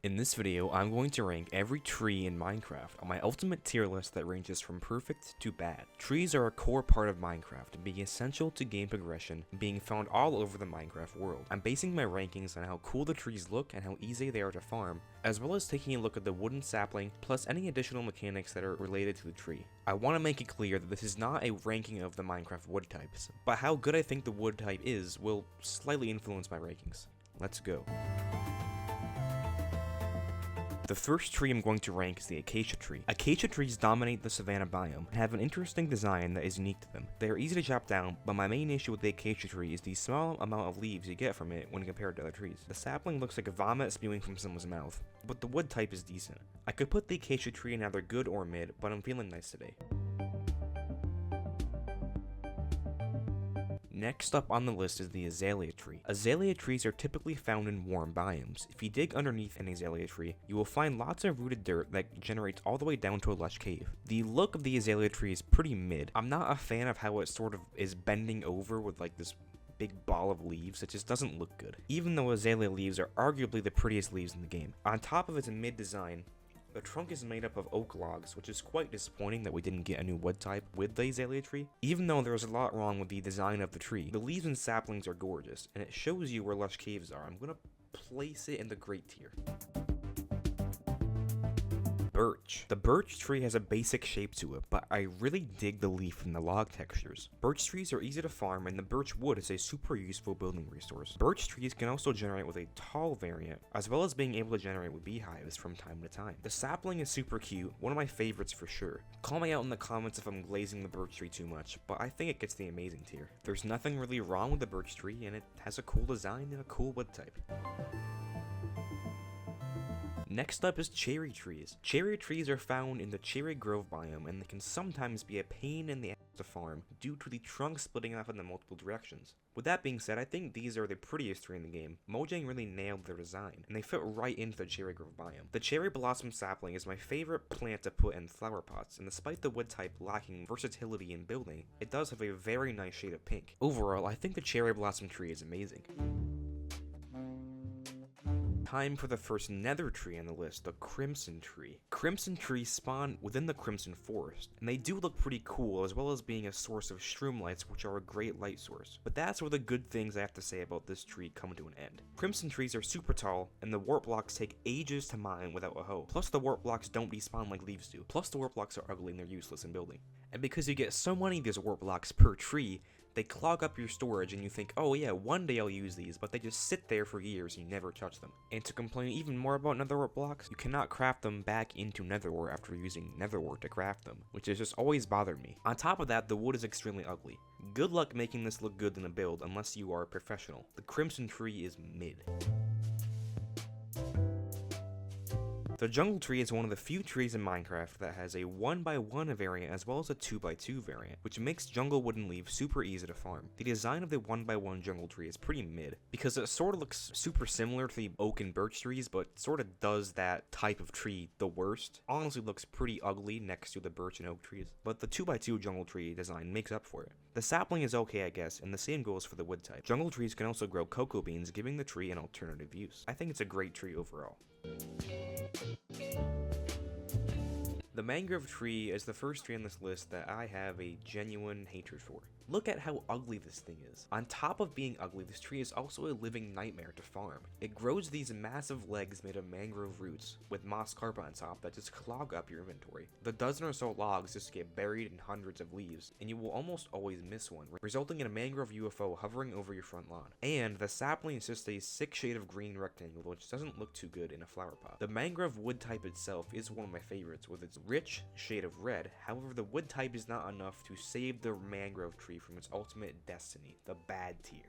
In this video, I'm going to rank every tree in Minecraft on my ultimate tier list that ranges from perfect to bad. Trees are a core part of Minecraft and being essential to game progression and being found all over the Minecraft world. I'm basing my rankings on how cool the trees look and how easy they are to farm, as well as taking a look at the wooden sapling plus any additional mechanics that are related to the tree. I want to make it clear that this is not a ranking of the Minecraft wood types, but how good I think the wood type is will slightly influence my rankings. Let's go. The first tree I'm going to rank is the Acacia tree. Acacia trees dominate the savanna biome and have an interesting design that is unique to them. They are easy to chop down, but my main issue with the Acacia tree is the small amount of leaves you get from it when compared to other trees. The sapling looks like a vomit spewing from someone's mouth, but the wood type is decent. I could put the Acacia tree in either good or mid, but I'm feeling nice today. Next up on the list is the Azalea tree. Azalea trees are typically found in warm biomes. If you dig underneath an Azalea tree, you will find lots of rooted dirt that generates all the way down to a lush cave. The look of the Azalea tree is pretty mid. I'm not a fan of how it sort of is bending over with like this big ball of leaves. It just doesn't look good, even though Azalea leaves are arguably the prettiest leaves in the game. On top of its mid design, the trunk is made up of oak logs, which is quite disappointing that we didn't get a new wood type with the Azalea tree. Even though there is a lot wrong with the design of the tree, the leaves and saplings are gorgeous, and it shows you where lush caves are. I'm gonna place it in the great tier. Birch. The birch tree has a basic shape to it, but I really dig the leaf and the log textures. Birch trees are easy to farm, and the birch wood is a super useful building resource. Birch trees can also generate with a tall variant, as well as being able to generate with beehives from time to time. The sapling is super cute, one of my favorites for sure. Call me out in the comments if I'm glazing the birch tree too much, but I think it gets the amazing tier. There's nothing really wrong with the birch tree, and it has a cool design and a cool wood type. Next up is cherry trees. Cherry trees are found in the cherry grove biome, and they can sometimes be a pain in the ass to farm due to the trunk splitting off in the multiple directions. With that being said, I think these are the prettiest tree in the game. Mojang really nailed their design, and they fit right into the cherry grove biome. The cherry blossom sapling is my favorite plant to put in flower pots, and despite the wood type lacking versatility in building, it does have a very nice shade of pink. Overall, I think the cherry blossom tree is amazing. Time for the first nether tree on the list, the crimson tree. Crimson trees spawn within the crimson forest, and they do look pretty cool, as well as being a source of shroomlights, which are a great light source. But that's where the good things I have to say about this tree come to an end. Crimson trees are super tall, and the warp blocks take ages to mine without a hoe. Plus the warp blocks don't despawn like leaves do. Plus the warp blocks are ugly and they're useless in building. And because you get so many of these warp blocks per tree, they clog up your storage and you think, oh yeah, one day I'll use these, but they just sit there for years and you never touch them. And to complain even more about nether ore blocks, you cannot craft them back into nether ore after using nether ore to craft them, which has just always bothered me. On top of that, the wood is extremely ugly. Good luck making this look good in a build unless you are a professional. The crimson tree is mid. The jungle tree is one of the few trees in Minecraft that has a 1x1 variant as well as a 2x2 variant, which makes jungle wooden leaves super easy to farm. The design of the 1x1 jungle tree is pretty mid, because it sort of looks super similar to the oak and birch trees, but sort of does that type of tree the worst. Honestly looks pretty ugly next to the birch and oak trees, but the 2x2 jungle tree design makes up for it. The sapling is okay, I guess, and the same goes for the wood type. Jungle trees can also grow cocoa beans, giving the tree an alternative use. I think it's a great tree overall. The mangrove tree is the first tree on this list that I have a genuine hatred for. Look at how ugly this thing is. On top of being ugly, this tree is also a living nightmare to farm. It grows these massive legs made of mangrove roots with moss carpet on top that just clog up your inventory. The dozen or so logs just get buried in hundreds of leaves, and you will almost always miss one, resulting in a mangrove UFO hovering over your front lawn. And the sapling is just a sick shade of green rectangle, which doesn't look too good in a flower pot. The mangrove wood type itself is one of my favorites, with its rich shade of red. However, the wood type is not enough to save the mangrove tree from its ultimate destiny, the bad tier.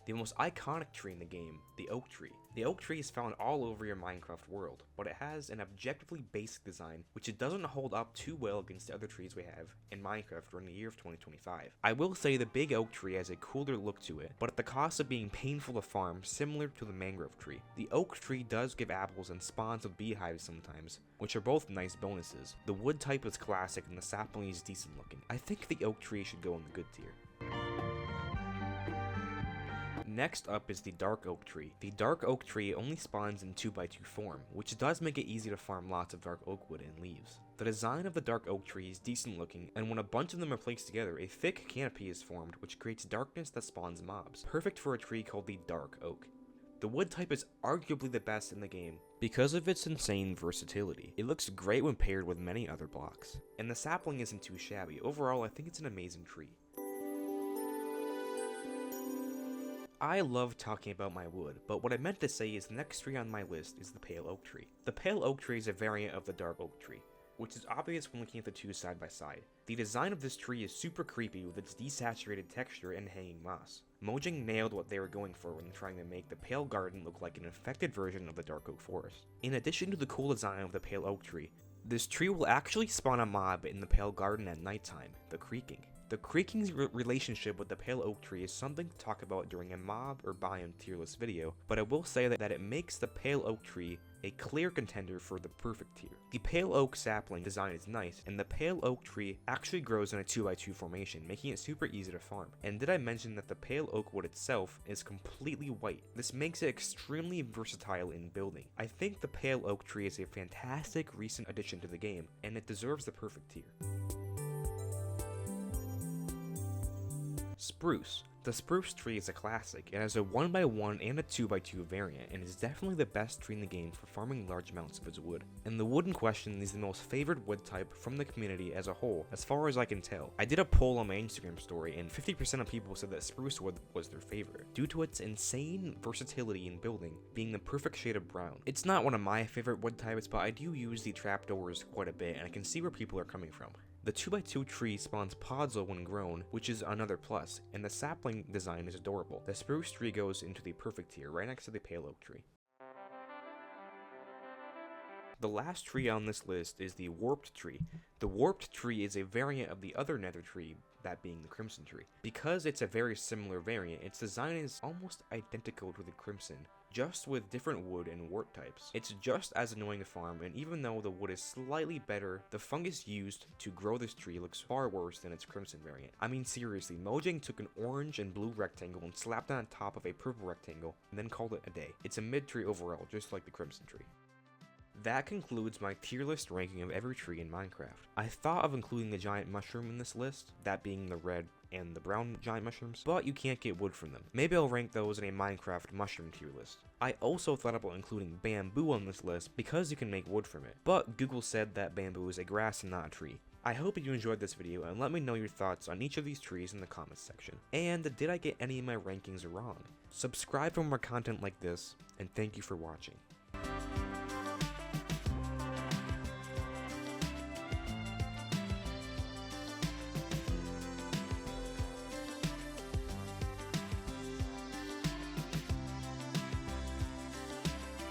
The most iconic tree in the game, the oak tree. The oak tree is found all over your Minecraft world, but it has an objectively basic design, which it doesn't hold up too well against the other trees we have in Minecraft during the year of 2025. I will say the big oak tree has a cooler look to it, but at the cost of being painful to farm, similar to the mangrove tree. The oak tree does give apples and spawns with beehives sometimes, which are both nice bonuses. The wood type is classic and the sapling is decent looking. I think the oak tree should go in the good tier. Next up is the dark oak tree. The dark oak tree only spawns in 2x2 form, which does make it easy to farm lots of dark oak wood and leaves. The design of the dark oak tree is decent looking, and when a bunch of them are placed together, a thick canopy is formed which creates darkness that spawns mobs, perfect for a tree called the dark oak. The wood type is arguably the best in the game because of its insane versatility. It looks great when paired with many other blocks, and the sapling isn't too shabby. Overall, I think it's an amazing tree. I love talking about my wood, but what I meant to say is the next tree on my list is the pale oak tree. The pale oak tree is a variant of the dark oak tree, which is obvious when looking at the two side by side. The design of this tree is super creepy with its desaturated texture and hanging moss. Mojang nailed what they were going for when trying to make the pale garden look like an infected version of the dark oak forest. In addition to the cool design of the pale oak tree, this tree will actually spawn a mob in the pale garden at nighttime, the creaking. The creaking's relationship with the pale oak tree is something to talk about during a mob or biome tier list video, but I will say that it makes the pale oak tree a clear contender for the perfect tier. The pale oak sapling design is nice, and the pale oak tree actually grows in a 2x2 formation, making it super easy to farm. And did I mention that the pale oak wood itself is completely white? This makes it extremely versatile in building. I think the pale oak tree is a fantastic recent addition to the game, and it deserves the perfect tier. Spruce. The spruce tree is a classic. It has a 1x1 and a 2x2 variant, and is definitely the best tree in the game for farming large amounts of its wood. And the wood in question is the most favored wood type from the community as a whole, as far as I can tell. I did a poll on my Instagram story, and 50% of people said that spruce wood was their favorite, due to its insane versatility in building, being the perfect shade of brown. It's not one of my favorite wood types, but I do use the trapdoors quite a bit, and I can see where people are coming from. The 2x2 tree spawns pods when grown, which is another plus, and the sapling design is adorable. The spruce tree goes into the perfect tier, right next to the pale oak tree. The last tree on this list is the warped tree. The warped tree is a variant of the other nether tree, that being the crimson tree. Because it's a very similar variant, its design is almost identical to the crimson, just with different wood and wart types. It's just as annoying to farm, and even though the wood is slightly better, the fungus used to grow this tree looks far worse than its crimson variant. I mean seriously, Mojang took an orange and blue rectangle and slapped it on top of a purple rectangle, and then called it a day. It's a mid tree overall, just like the crimson tree. That concludes my tier list ranking of every tree in Minecraft. I thought of including the giant mushroom in this list, that being the red and the brown giant mushrooms, but you can't get wood from them. Maybe I'll rank those in a Minecraft mushroom tier list. I also thought about including bamboo on this list because you can make wood from it, but Google said that bamboo is a grass and not a tree. I hope you enjoyed this video, and let me know your thoughts on each of these trees in the comments section. And did I get any of my rankings wrong? Subscribe for more content like this, and thank you for watching.